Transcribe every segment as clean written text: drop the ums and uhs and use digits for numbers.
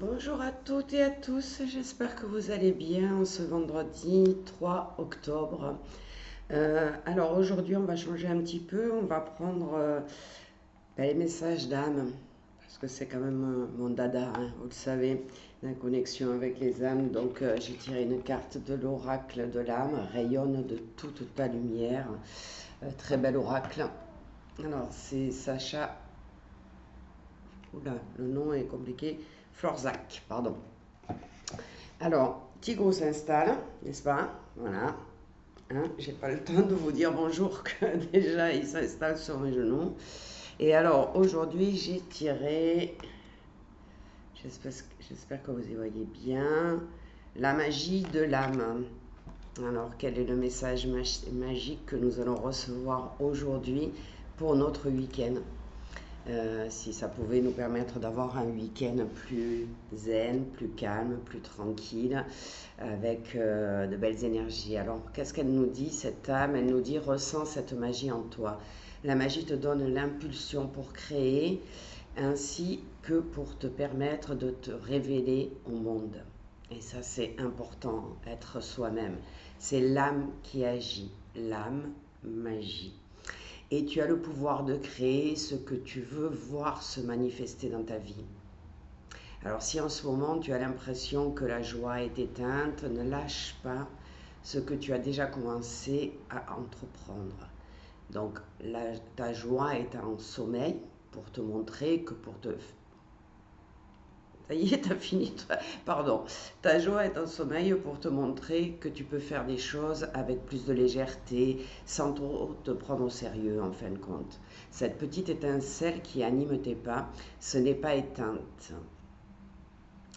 Bonjour à toutes et à tous, j'espère que vous allez bien ce vendredi 3 octobre. Alors aujourd'hui on va changer un petit peu, on va prendre les messages d'âme, parce que c'est quand même mon dada, hein, vous le savez, la connexion avec les âmes. Donc j'ai tiré une carte de l'oracle de l'âme, rayonne de toute ta lumière, très bel oracle. Alors c'est Sacha, oula, le nom est compliqué, Florzak, pardon. Alors, Tigo s'installe, n'est-ce pas? Voilà. Hein, j'ai pas le temps de vous dire bonjour que déjà il s'installe sur mes genoux. Et alors, aujourd'hui, j'ai tiré, j'espère que vous y voyez bien, la magie de l'âme. Alors, quel est le message magique que nous allons recevoir aujourd'hui pour notre week-end? Si ça pouvait nous permettre d'avoir un week-end plus zen, plus calme, plus tranquille, avec de belles énergies. Alors, qu'est-ce qu'elle nous dit, cette âme? Elle nous dit, ressens cette magie en toi. La magie te donne l'impulsion pour créer, ainsi que pour te permettre de te révéler au monde. Et ça, c'est important, être soi-même. C'est l'âme qui agit, l'âme magie. Et tu as le pouvoir de créer ce que tu veux voir se manifester dans ta vie. Alors si en ce moment tu as l'impression que la joie est éteinte, ne lâche pas ce que tu as déjà commencé à entreprendre. Donc ta joie est en sommeil pour te montrer que pour te... Ça y est, t'as fini. Pardon. Ta joie est en sommeil pour te montrer que tu peux faire des choses avec plus de légèreté, sans trop te prendre au sérieux en fin de compte. Cette petite étincelle qui anime tes pas, ce n'est pas éteinte.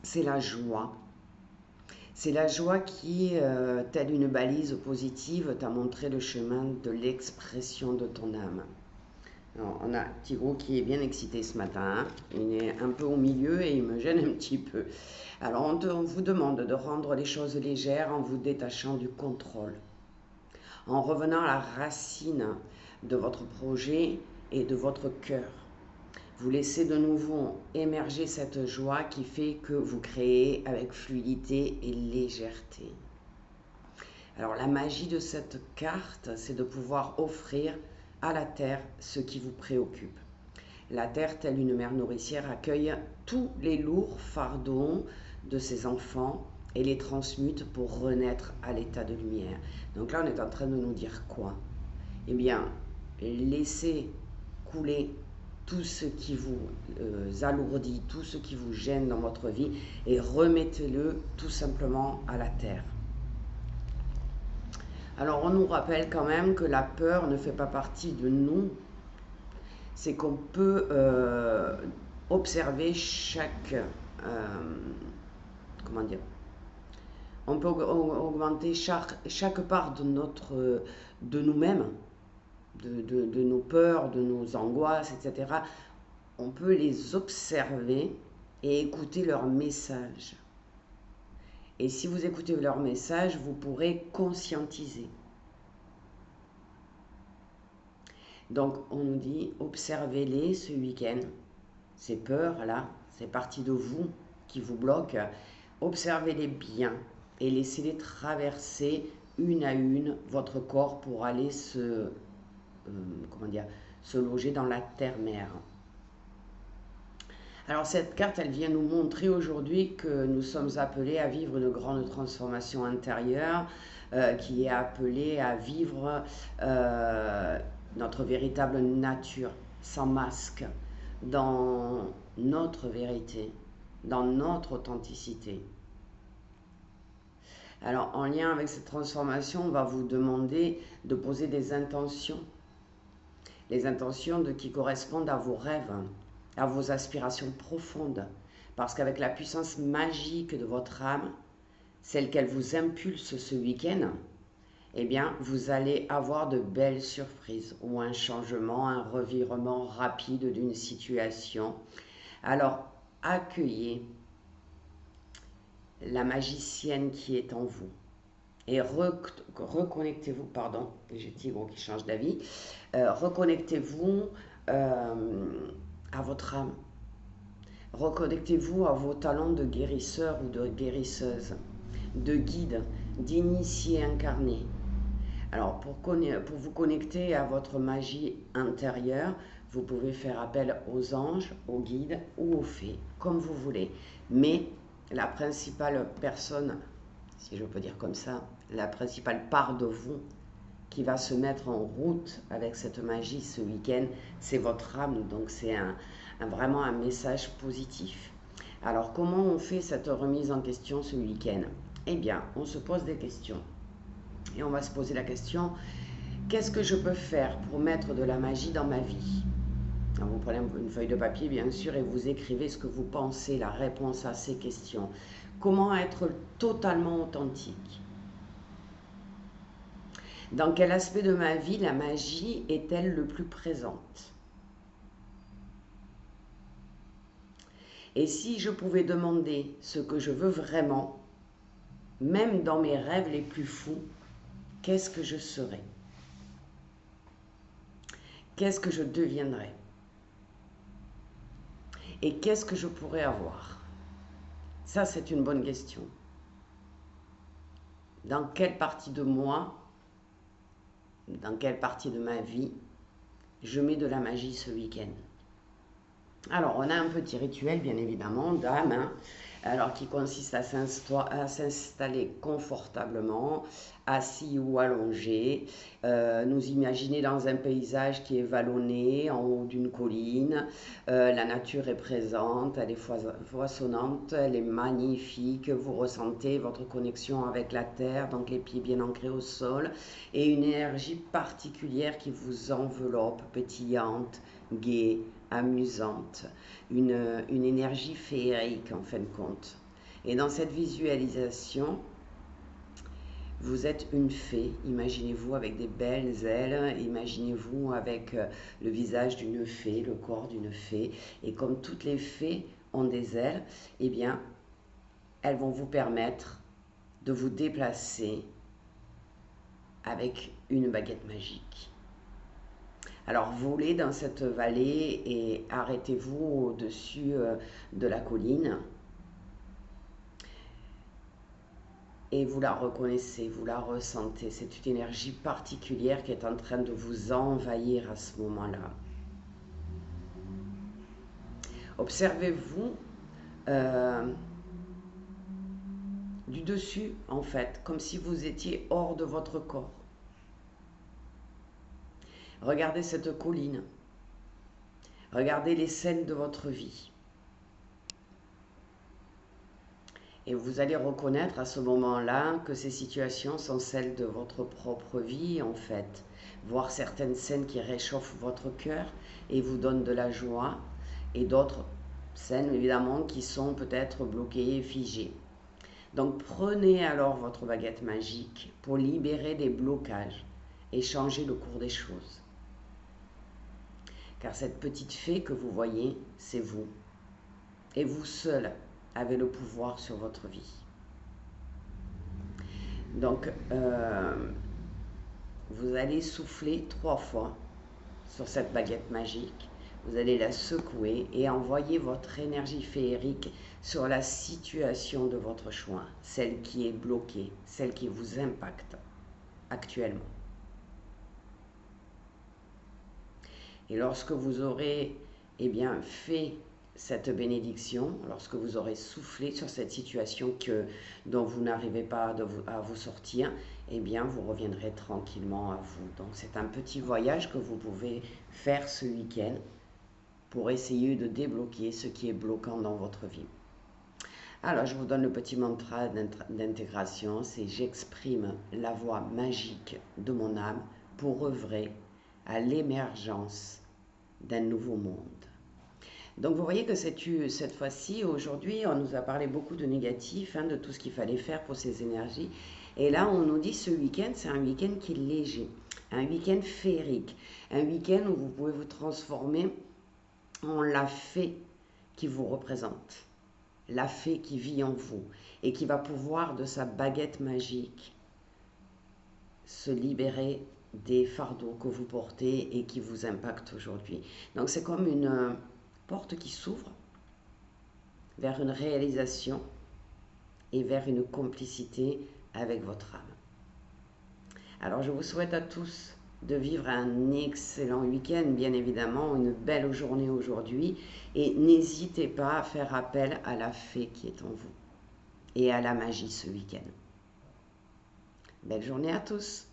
C'est la joie. C'est la joie qui, telle une balise positive, t'a montré le chemin de l'expression de ton âme. Alors, on a Thibaut qui est bien excité ce matin. Il est un peu au milieu et il me gêne un petit peu. Alors, on vous demande de rendre les choses légères en vous détachant du contrôle, en revenant à la racine de votre projet et de votre cœur. Vous laissez de nouveau émerger cette joie qui fait que vous créez avec fluidité et légèreté. Alors la magie de cette carte, c'est de pouvoir offrir à la terre ce qui vous préoccupe. La terre, telle une mère nourricière, accueille tous les lourds fardeaux de ses enfants et les transmute pour renaître à l'état de lumière. Donc là, on est en train de nous dire quoi? Eh bien, laissez couler tout ce qui vous alourdit, tout ce qui vous gêne dans votre vie et remettez-le tout simplement à la terre. Alors on nous rappelle quand même que la peur ne fait pas partie de nous. C'est qu'on peut observer chaque... comment dire? On peut augmenter chaque part de nous-mêmes, de nos peurs, de nos angoisses, etc. On peut les observer et écouter leurs messages. Et si vous écoutez leurs messages, vous pourrez conscientiser. Donc on nous dit, observez-les ce week-end. Ces peurs-là, ces parties de vous qui vous bloquent, observez-les bien et laissez-les traverser une à une votre corps pour aller se loger dans la terre-mère. Alors cette carte, elle vient nous montrer aujourd'hui que nous sommes appelés à vivre une grande transformation intérieure, qui est appelée à vivre notre véritable nature, sans masque, dans notre vérité, dans notre authenticité. Alors en lien avec cette transformation, on va vous demander de poser des intentions, les intentions qui correspondent à vos rêves, à vos aspirations profondes, parce qu'avec la puissance magique de votre âme, celle qu'elle vous impulse ce week-end, eh bien, vous allez avoir de belles surprises ou un changement, un revirement rapide d'une situation. Alors, accueillez la magicienne qui est en vous et reconnectez-vous, pardon, j'ai Tigre qui change d'avis, reconnectez-vous à votre âme. Reconnectez-vous à vos talents de guérisseur ou de guérisseuse, de guide, d'initié incarné. Alors, pour vous connecter à votre magie intérieure, vous pouvez faire appel aux anges, aux guides ou aux fées, comme vous voulez. Mais la principale personne, si je peux dire comme ça, la principale part de vous qui va se mettre en route avec cette magie ce week-end, c'est votre âme. Donc, c'est vraiment un message positif. Alors, comment on fait cette remise en question ce week-end? Eh bien, on se pose des questions. Et on va se poser la question, qu'est-ce que je peux faire pour mettre de la magie dans ma vie? Alors vous prenez une feuille de papier, bien sûr, et vous écrivez ce que vous pensez, la réponse à ces questions. Comment être totalement authentique? Dans quel aspect de ma vie la magie est-elle le plus présente? Et si je pouvais demander ce que je veux vraiment, même dans mes rêves les plus fous, qu'est-ce que je serais? Qu'est-ce que je deviendrais? Et qu'est-ce que je pourrais avoir? Ça, c'est une bonne question. Dans quelle partie de moi, dans quelle partie de ma vie, je mets de la magie ce week-end? Alors, on a un petit rituel, bien évidemment, d'âme, hein, alors qui consiste à s'installer confortablement, assis ou allongé, nous imaginer dans un paysage qui est vallonné, en haut d'une colline. La nature est présente, elle est foisonnante, elle est magnifique, vous ressentez votre connexion avec la terre, donc les pieds bien ancrés au sol, et une énergie particulière qui vous enveloppe, pétillante, gaie, amusante, une énergie féerique en fin de compte. Et dans cette visualisation, vous êtes une fée, imaginez-vous avec des belles ailes, imaginez-vous avec le visage d'une fée, le corps d'une fée, et comme toutes les fées ont des ailes, eh bien, elles vont vous permettre de vous déplacer avec une baguette magique. Alors volez dans cette vallée et arrêtez-vous au-dessus de la colline. Et vous la reconnaissez, vous la ressentez. C'est une énergie particulière qui est en train de vous envahir à ce moment-là. Observez-vous du dessus, en fait, comme si vous étiez hors de votre corps. Regardez cette colline. Regardez les scènes de votre vie. Et vous allez reconnaître à ce moment-là que ces situations sont celles de votre propre vie, en fait. Voir certaines scènes qui réchauffent votre cœur et vous donnent de la joie, et d'autres scènes, évidemment, qui sont peut-être bloquées et figées. Donc prenez alors votre baguette magique pour libérer des blocages et changer le cours des choses. Car cette petite fée que vous voyez, c'est vous. Et vous seul avez le pouvoir sur votre vie. Donc, vous allez souffler 3 fois sur cette baguette magique. Vous allez la secouer et envoyer votre énergie féerique sur la situation de votre choix, celle qui est bloquée, celle qui vous impacte actuellement. Et lorsque vous aurez fait cette bénédiction, lorsque vous aurez soufflé sur cette situation dont vous n'arrivez pas à vous sortir, vous reviendrez tranquillement à vous. Donc c'est un petit voyage que vous pouvez faire ce week-end pour essayer de débloquer ce qui est bloquant dans votre vie. Alors je vous donne le petit mantra d'intégration, c'est j'exprime la voix magique de mon âme pour œuvrer à l'émergence d'un nouveau monde. Donc vous voyez que cette fois-ci, aujourd'hui, on nous a parlé beaucoup de négatif, de tout ce qu'il fallait faire pour ces énergies. Et là, on nous dit ce week-end, c'est un week-end qui est léger, un week-end féerique, un week-end où vous pouvez vous transformer en la fée qui vous représente, la fée qui vit en vous et qui va pouvoir de sa baguette magique se libérer des fardeaux que vous portez et qui vous impactent aujourd'hui. Donc c'est comme une porte qui s'ouvre vers une réalisation et vers une complicité avec votre âme. Alors je vous souhaite à tous de vivre un excellent week-end, bien évidemment, une belle journée aujourd'hui, et n'hésitez pas à faire appel à la fée qui est en vous et à la magie ce week-end. Belle journée à tous!